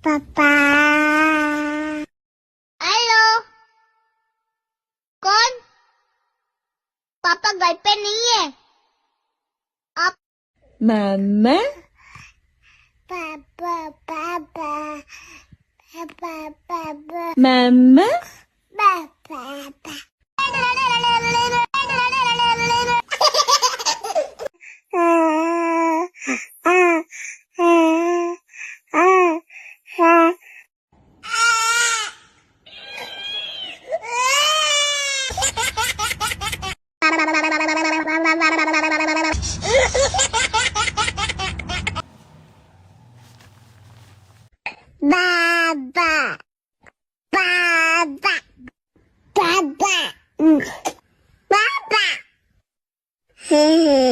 Papa. Hello? Con? Papa घर पे नहीं है। आप Mama? Papa, Papa, Papa, Papa, Mama? Papa. Baba, Baba, Baba, Baba,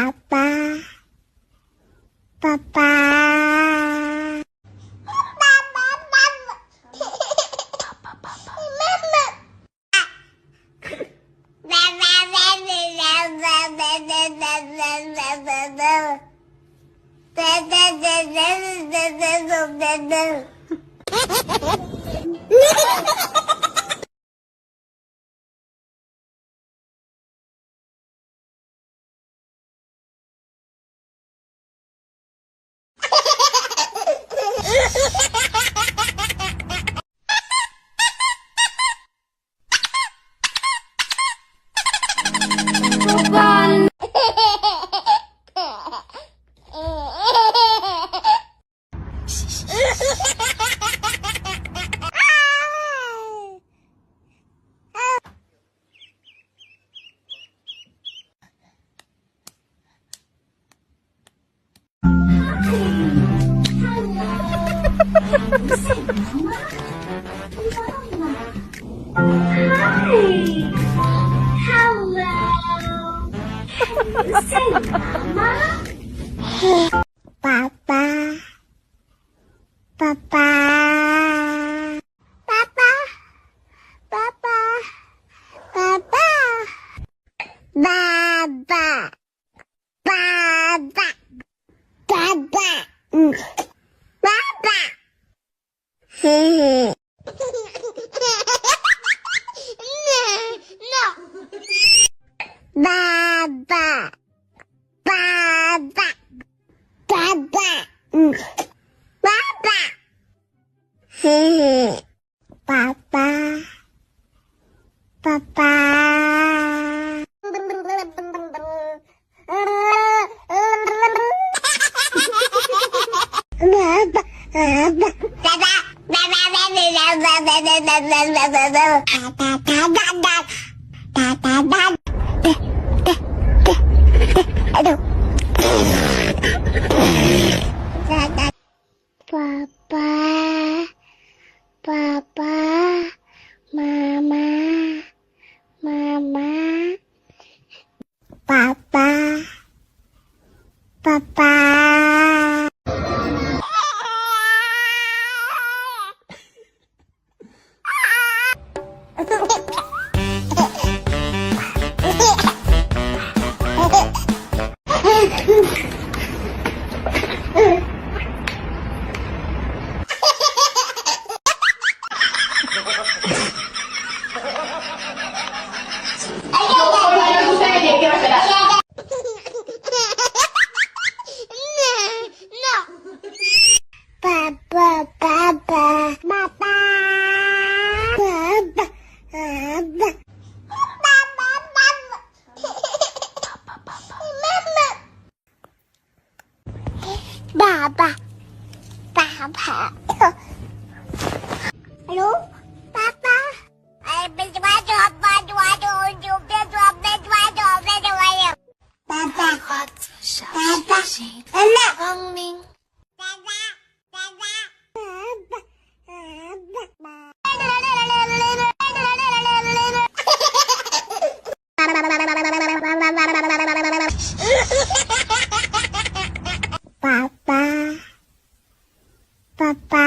Papa, Papa. Papa, Papa, Papa, Papa, Papa, Baba, Baba, Baba, Baba. No. Baba, Baba, Baba, Baba. Papa, Papa. Papa, Papa, Mama, Mama, Papa, Papa. Papa, Papa, Papa, Papa, Papa, Papa. Hello, Papa. Papa. 小爸心妈妈光明。爸爸爸爸爸爸爸爸。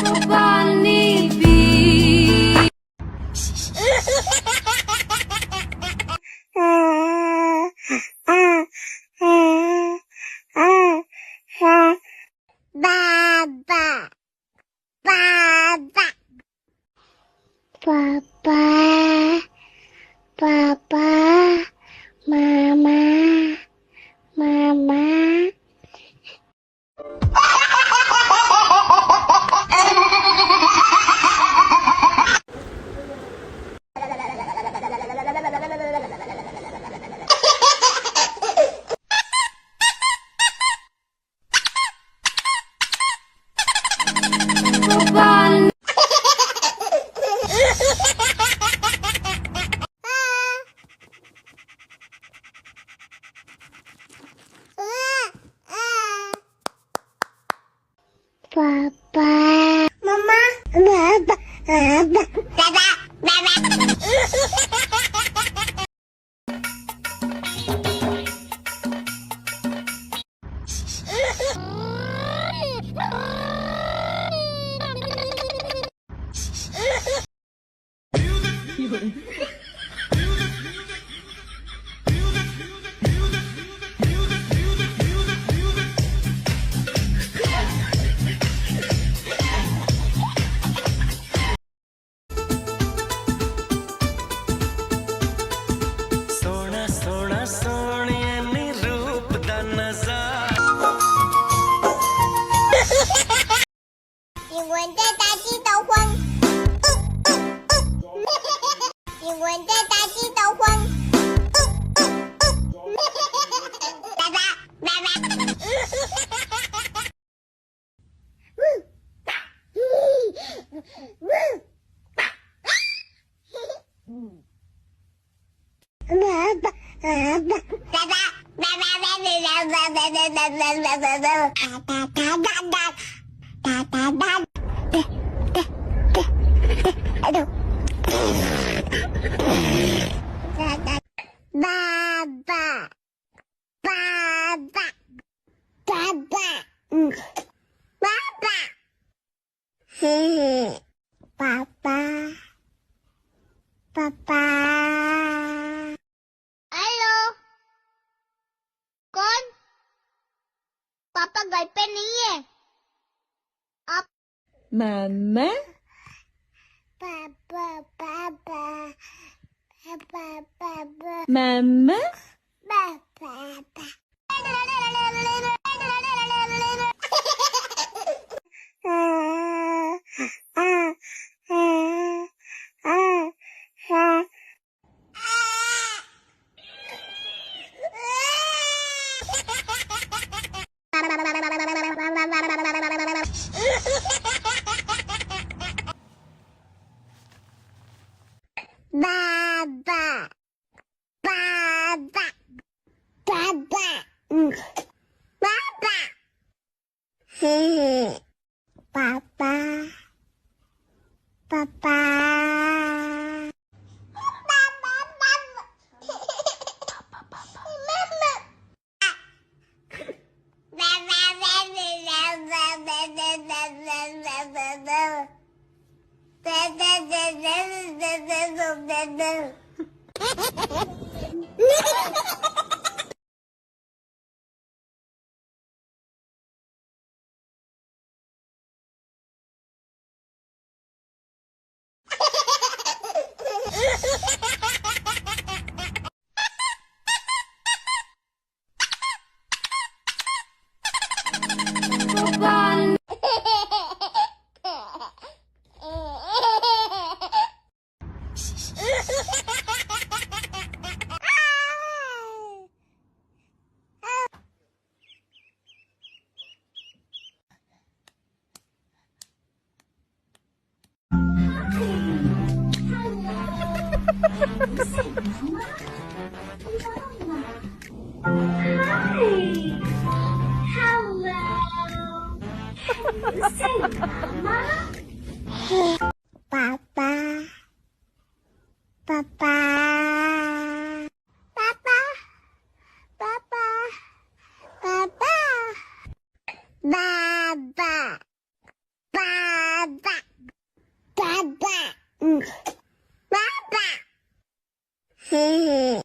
我把你比。爸爸，爸爸，爸爸，爸爸，妈妈，妈妈。我把你。爸爸，妈妈，爸爸，爸爸，爸爸，爸爸。सोना सोना सोनिए नी रूप दा नजारा 英文的大鸡斗魂，英文的大鸡斗魂，爸爸，爸爸。爸爸，爸爸。Halo? Kon? Papa galpen niye? Mamma, Papa, papa, papa, papa, mamma, papa. Baba, baba, baba, baba. Papa, papa. 爸爸，爸爸，爸爸，爸爸，爸爸，爸爸，爸爸，爸爸，爸爸，嘿嘿。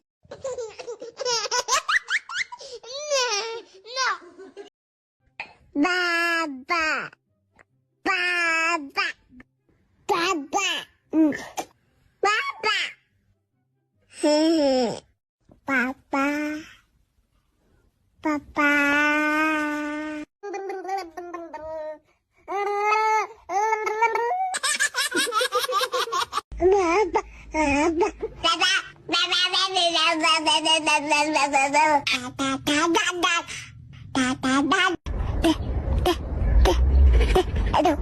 爸爸，爸爸，爸爸，爸爸，嘿嘿，爸爸，爸爸。Aduh.